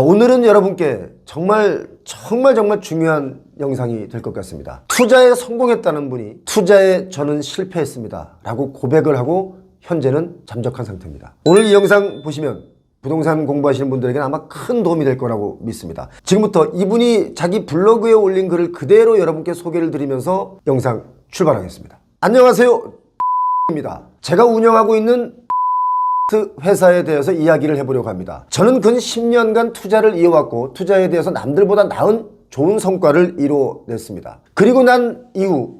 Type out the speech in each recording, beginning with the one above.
오늘은 여러분께 정말 중요한 영상이 될 것 같습니다. 투자에 성공했다는 분이 투자에 저는 실패했습니다 라고 고백을 하고 현재는 잠적한 상태입니다. 오늘 이 영상 보시면 부동산 공부하시는 분들에게는 아마 큰 도움이 될 거라고 믿습니다. 지금부터 이분이 자기 블로그에 올린 글을 그대로 여러분께 소개를 드리면서 영상 출발하겠습니다. 안녕하세요, 입니다. 제가 운영하고 있는 회사에 대해서 이야기를 해보려고 합니다. 저는 근 10년간 투자를 이어왔고 투자에 대해서 남들보다 나은 좋은 성과를 이뤄냈습니다. 그리고 난 이후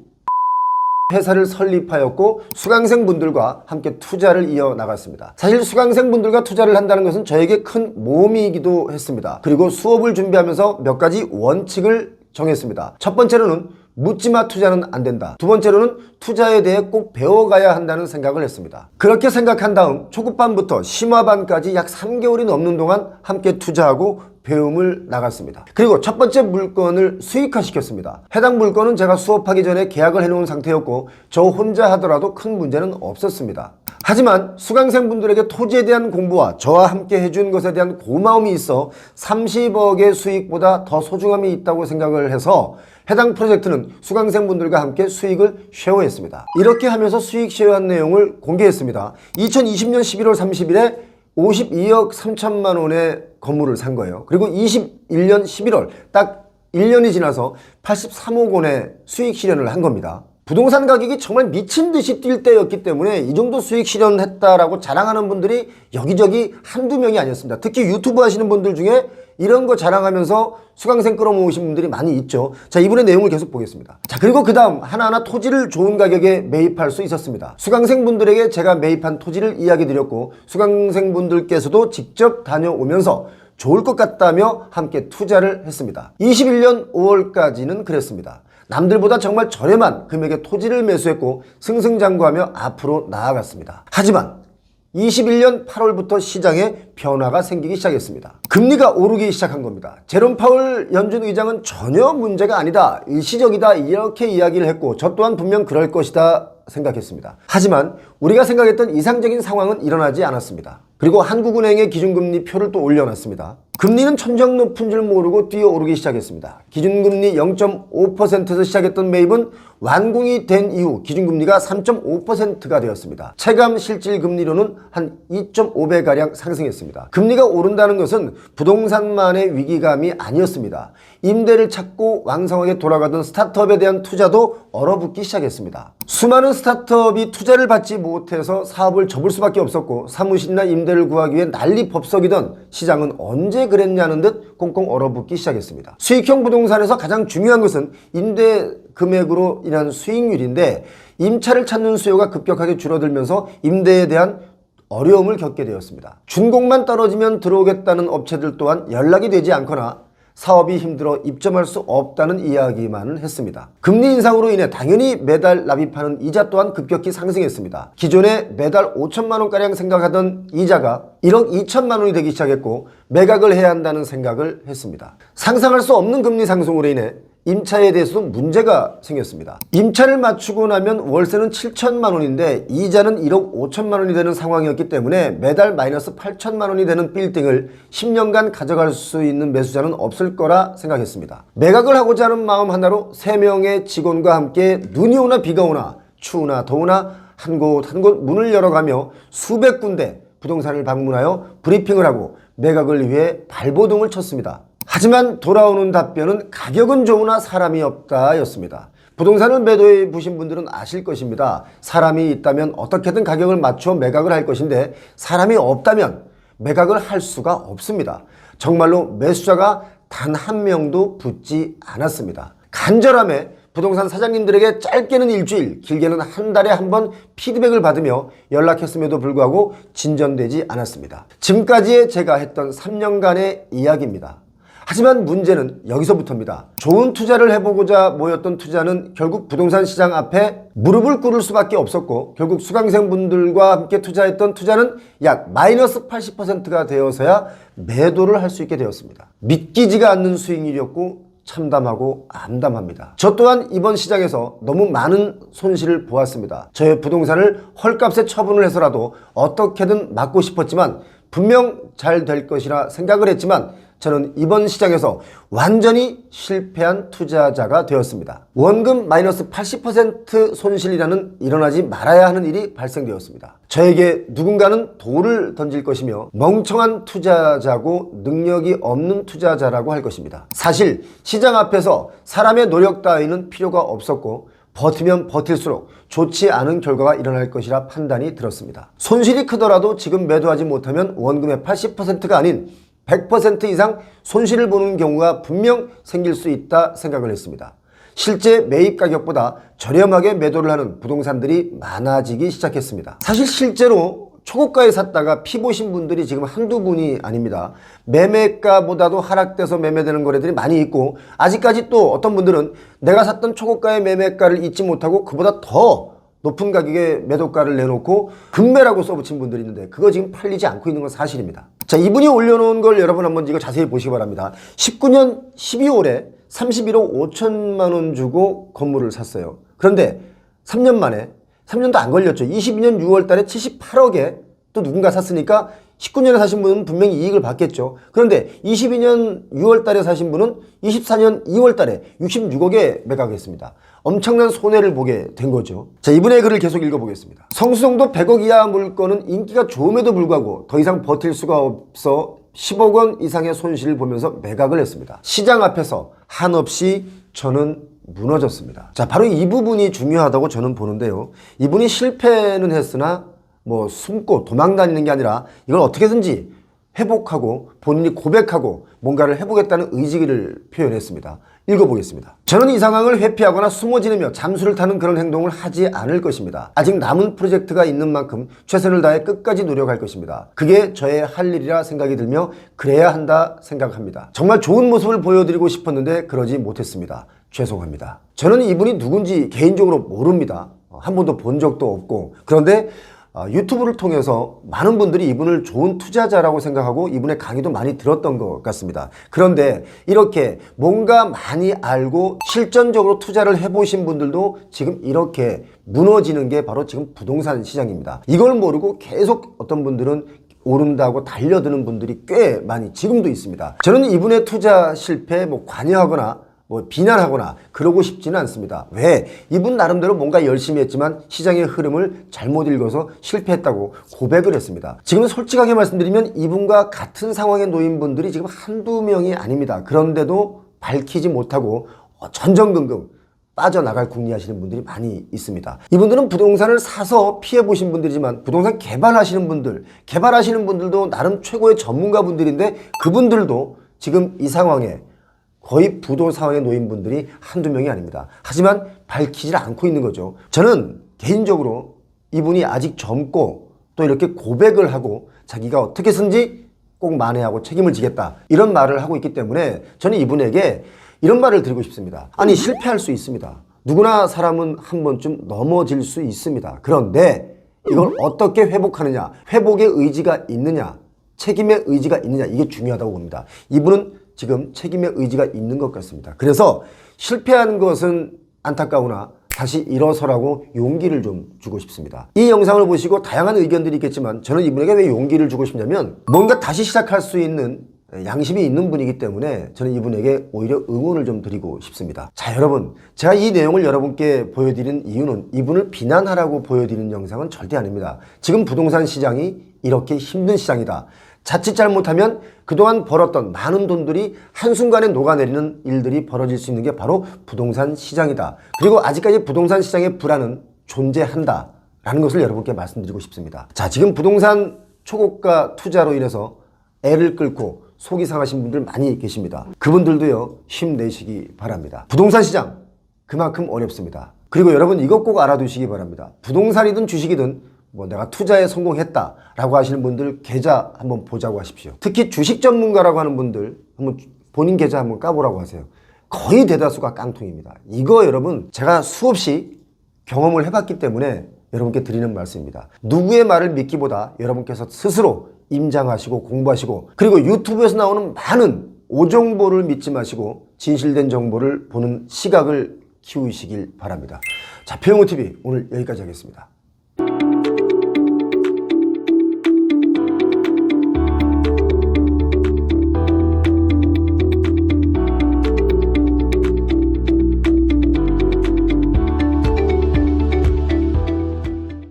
회사를 설립하였고 수강생분들과 함께 투자를 이어나갔습니다. 사실 수강생분들과 투자를 한다는 것은 저에게 큰 모험이기도 했습니다. 그리고 수업을 준비하면서 몇 가지 원칙을 정했습니다. 첫 번째로는 묻지마 투자는 안 된다. 두 번째로는 투자에 대해 꼭 배워가야 한다는 생각을 했습니다. 그렇게 생각한 다음 초급반부터 심화반까지 약 3개월이 넘는 동안 함께 투자하고 배움을 나갔습니다. 그리고 첫 번째 물건을 수익화시켰습니다. 해당 물건은 제가 수업하기 전에 계약을 해놓은 상태였고 저 혼자 하더라도 큰 문제는 없었습니다. 하지만 수강생분들에게 토지에 대한 공부와 저와 함께 해준 것에 대한 고마움이 있어 30억의 수익보다 더 소중함이 있다고 생각을 해서 해당 프로젝트는 수강생분들과 함께 수익을 쉐어했습니다. 이렇게 하면서 수익 쉐어한 내용을 공개했습니다. 2020년 11월 30일에 52억 3천만 원의 건물을 산 거예요. 그리고 21년 11월 딱 1년이 지나서 83억 원의 수익 실현을 한 겁니다. 부동산 가격이 정말 미친 듯이 뛸 때였기 때문에 이 정도 수익 실현했다라고 자랑하는 분들이 여기저기 한두 명이 아니었습니다. 특히 유튜브 하시는 분들 중에 이런 거 자랑하면서 수강생 끌어모으신 분들이 많이 있죠. 자, 이분의 내용을 계속 보겠습니다. 자, 그리고 그 다음 하나하나 토지를 좋은 가격에 매입할 수 있었습니다. 수강생분들에게 제가 매입한 토지를 이야기 드렸고 수강생분들께서도 직접 다녀오면서 좋을 것 같다며 함께 투자를 했습니다. 21년 5월까지는 그랬습니다. 남들보다 정말 저렴한 금액의 토지를 매수했고 승승장구하며 앞으로 나아갔습니다. 하지만 21년 8월부터 시장에 변화가 생기기 시작했습니다. 금리가 오르기 시작한 겁니다. 제롬 파월 연준 의장은 전혀 문제가 아니다, 일시적이다 이렇게 이야기를 했고 저 또한 분명 그럴 것이다 생각했습니다. 하지만 우리가 생각했던 이상적인 상황은 일어나지 않았습니다. 그리고 한국은행의 기준금리 표를 또 올려놨습니다. 금리는 천정 높은 줄 모르고 뛰어오르기 시작했습니다. 기준금리 0.5%에서 시작했던 매입은 완공이 된 이후 기준금리가 3.5%가 되었습니다. 체감 실질금리로는 한 2.5배가량 상승했습니다. 금리가 오른다는 것은 부동산만의 위기감이 아니었습니다. 임대를 찾고 왕성하게 돌아가던 스타트업에 대한 투자도 얼어붙기 시작했습니다. 수많은 스타트업이 투자를 받지 못해서 사업을 접을 수밖에 없었고 사무실이나 임대를 구하기 위해 난리 법석이던 시장은 언제 그랬냐는 듯 꽁꽁 얼어붙기 시작했습니다. 수익형 부동산에서 가장 중요한 것은 임대 금액으로 인한 수익률인데 임차를 찾는 수요가 급격하게 줄어들면서 임대에 대한 어려움을 겪게 되었습니다. 준공만 떨어지면 들어오겠다는 업체들 또한 연락이 되지 않거나 사업이 힘들어 입점할 수 없다는 이야기만을 했습니다. 금리 인상으로 인해 당연히 매달 납입하는 이자 또한 급격히 상승했습니다. 기존에 매달 5천만 원가량 생각하던 이자가 1억 2천만 원이 되기 시작했고 매각을 해야 한다는 생각을 했습니다. 상상할 수 없는 금리 상승으로 인해 임차에 대해서도 문제가 생겼습니다. 임차를 맞추고 나면 월세는 7천만 원인데 이자는 1억 5천만 원이 되는 상황이었기 때문에 매달 마이너스 8천만 원이 되는 빌딩을 10년간 가져갈 수 있는 매수자는 없을 거라 생각했습니다. 매각을 하고자 하는 마음 하나로 3명의 직원과 함께 눈이 오나 비가 오나 추우나 더우나 한 곳 한 곳 문을 열어가며 수백 군데 부동산을 방문하여 브리핑을 하고 매각을 위해 발버둥을 쳤습니다. 하지만 돌아오는 답변은 가격은 좋으나 사람이 없다 였습니다. 부동산을 매도해 보신 분들은 아실 것입니다. 사람이 있다면 어떻게든 가격을 맞춰 매각을 할 것인데 사람이 없다면 매각을 할 수가 없습니다. 정말로 매수자가 단 한 명도 붙지 않았습니다. 간절함에 부동산 사장님들에게 짧게는 일주일, 길게는 한 달에 한 번 피드백을 받으며 연락했음에도 불구하고 진전되지 않았습니다. 지금까지의 제가 했던 3년간의 이야기입니다. 하지만 문제는 여기서부터입니다. 좋은 투자를 해보고자 모였던 투자는 결국 부동산 시장 앞에 무릎을 꿇을 수밖에 없었고 결국 수강생분들과 함께 투자했던 투자는 약 마이너스 80%가 되어서야 매도를 할 수 있게 되었습니다. 믿기지가 않는 수익률이었고 참담하고 암담합니다. 저 또한 이번 시장에서 너무 많은 손실을 보았습니다. 저의 부동산을 헐값에 처분을 해서라도 어떻게든 막고 싶었지만 분명 잘 될 것이라 생각을 했지만 저는 이번 시장에서 완전히 실패한 투자자가 되었습니다. 원금 마이너스 80% 손실이라는 일어나지 말아야 하는 일이 발생되었습니다. 저에게 누군가는 돌을 던질 것이며 멍청한 투자자고 능력이 없는 투자자라고 할 것입니다. 사실 시장 앞에서 사람의 노력 따위는 필요가 없었고 버티면 버틸수록 좋지 않은 결과가 일어날 것이라 판단이 들었습니다. 손실이 크더라도 지금 매도하지 못하면 원금의 80%가 아닌 100% 이상 손실을 보는 경우가 분명 생길 수 있다 생각을 했습니다. 실제 매입 가격보다 저렴하게 매도를 하는 부동산들이 많아지기 시작했습니다. 사실 실제로 초고가에 샀다가 피 보신 분들이 지금 한두 분이 아닙니다. 매매가보다도 하락돼서 매매되는 거래들이 많이 있고, 아직까지 또 어떤 분들은 내가 샀던 초고가의 매매가를 잊지 못하고 그보다 더 높은 가격에 매도가를 내놓고 급매라고 써붙인 분들이 있는데 그거 지금 팔리지 않고 있는 건 사실입니다. 자, 이분이 올려놓은 걸 여러분 한번 이거 자세히 보시기 바랍니다. 19년 12월에 31억 5천만 원 주고 건물을 샀어요. 그런데 3년 만에, 3년도 안 걸렸죠. 22년 6월 달에 78억에 또 누군가 샀으니까 19년에 사신 분은 분명히 이익을 받겠죠. 그런데 22년 6월 달에 사신 분은 24년 2월 달에 66억에 매각했습니다. 엄청난 손해를 보게 된 거죠. 자, 이분의 글을 계속 읽어보겠습니다. 성수동도 100억 이하 물건은 인기가 좋음에도 불구하고 더 이상 버틸 수가 없어 10억 원 이상의 손실을 보면서 매각을 했습니다. 시장 앞에서 한없이 저는 무너졌습니다. 자, 바로 이 부분이 중요하다고 저는 보는데요. 이분이 실패는 했으나 뭐 숨고 도망 다니는 게 아니라 이걸 어떻게든지 회복하고 본인이 고백하고 뭔가를 해보겠다는 의지를 표현했습니다. 읽어보겠습니다. 저는 이 상황을 회피하거나 숨어 지내며 잠수를 타는 그런 행동을 하지 않을 것입니다. 아직 남은 프로젝트가 있는 만큼 최선을 다해 끝까지 노력할 것입니다. 그게 저의 할 일이라 생각이 들며 그래야 한다 생각합니다. 정말 좋은 모습을 보여드리고 싶었는데 그러지 못했습니다. 죄송합니다. 저는 이분이 누군지 개인적으로 모릅니다. 한 번도 본 적도 없고, 그런데 유튜브를 통해서 많은 분들이 이분을 좋은 투자자라고 생각하고 이분의 강의도 많이 들었던 것 같습니다. 그런데 이렇게 뭔가 많이 알고 실전적으로 투자를 해보신 분들도 지금 이렇게 무너지는 게 바로 지금 부동산 시장입니다. 이걸 모르고 계속 어떤 분들은 오른다고 달려드는 분들이 꽤 많이 지금도 있습니다. 저는 이분의 투자 실패에 관여하거나 비난하거나 그러고 싶지는 않습니다. 왜? 이분 나름대로 뭔가 열심히 했지만 시장의 흐름을 잘못 읽어서 실패했다고 고백을 했습니다. 지금 솔직하게 말씀드리면 이분과 같은 상황에 놓인 분들이 지금 한두 명이 아닙니다. 그런데도 밝히지 못하고 전전긍긍 빠져나갈 궁리하시는 분들이 많이 있습니다. 이분들은 부동산을 사서 피해보신 분들이지만 부동산 개발하시는 분들도 나름 최고의 전문가 분들인데 그분들도 지금 이 상황에 거의 부도 상황에 놓인 분들이 한두 명이 아닙니다. 하지만 밝히질 않고 있는 거죠. 저는 개인적으로 이분이 아직 젊고 또 이렇게 고백을 하고 자기가 어떻게 해서든지 꼭 만회하고 책임을 지겠다 이런 말을 하고 있기 때문에 저는 이분에게 이런 말을 드리고 싶습니다. 아니, 실패할 수 있습니다. 누구나 사람은 한 번쯤 넘어질 수 있습니다. 그런데 이걸 어떻게 회복하느냐, 회복의 의지가 있느냐, 책임의 의지가 있느냐, 이게 중요하다고 봅니다. 이분은 지금 책임의 의지가 있는 것 같습니다. 그래서 실패한 것은 안타까우나 다시 일어서라고 용기를 좀 주고 싶습니다. 이 영상을 보시고 다양한 의견들이 있겠지만 저는 이분에게 왜 용기를 주고 싶냐면 뭔가 다시 시작할 수 있는 양심이 있는 분이기 때문에 저는 이분에게 오히려 응원을 좀 드리고 싶습니다. 자, 여러분, 제가 이 내용을 여러분께 보여드리는 이유는 이분을 비난하라고 보여드리는 영상은 절대 아닙니다. 지금 부동산 시장이 이렇게 힘든 시장이다. 자칫 잘못하면 그동안 벌었던 많은 돈들이 한순간에 녹아내리는 일들이 벌어질 수 있는 게 바로 부동산 시장이다. 그리고 아직까지 부동산 시장의 불안은 존재한다 라는 것을 여러분께 말씀드리고 싶습니다. 자, 지금 부동산 초고가 투자로 인해서 애를 끌고 속이 상하신 분들 많이 계십니다. 그분들도요, 힘내시기 바랍니다. 부동산 시장 그만큼 어렵습니다. 그리고 여러분 이것 꼭 알아두시기 바랍니다. 부동산이든 주식이든 내가 투자에 성공했다 라고 하시는 분들 계좌 한번 보자고 하십시오. 특히 주식 전문가라고 하는 분들 한번 본인 계좌 한번 까보라고 하세요. 거의 대다수가 깡통입니다. 이거 여러분 제가 수없이 경험을 해봤기 때문에 여러분께 드리는 말씀입니다. 누구의 말을 믿기보다 여러분께서 스스로 임장하시고 공부하시고 그리고 유튜브에서 나오는 많은 오정보를 믿지 마시고 진실된 정보를 보는 시각을 키우시길 바랍니다. 자, 표영호TV 오늘 여기까지 하겠습니다.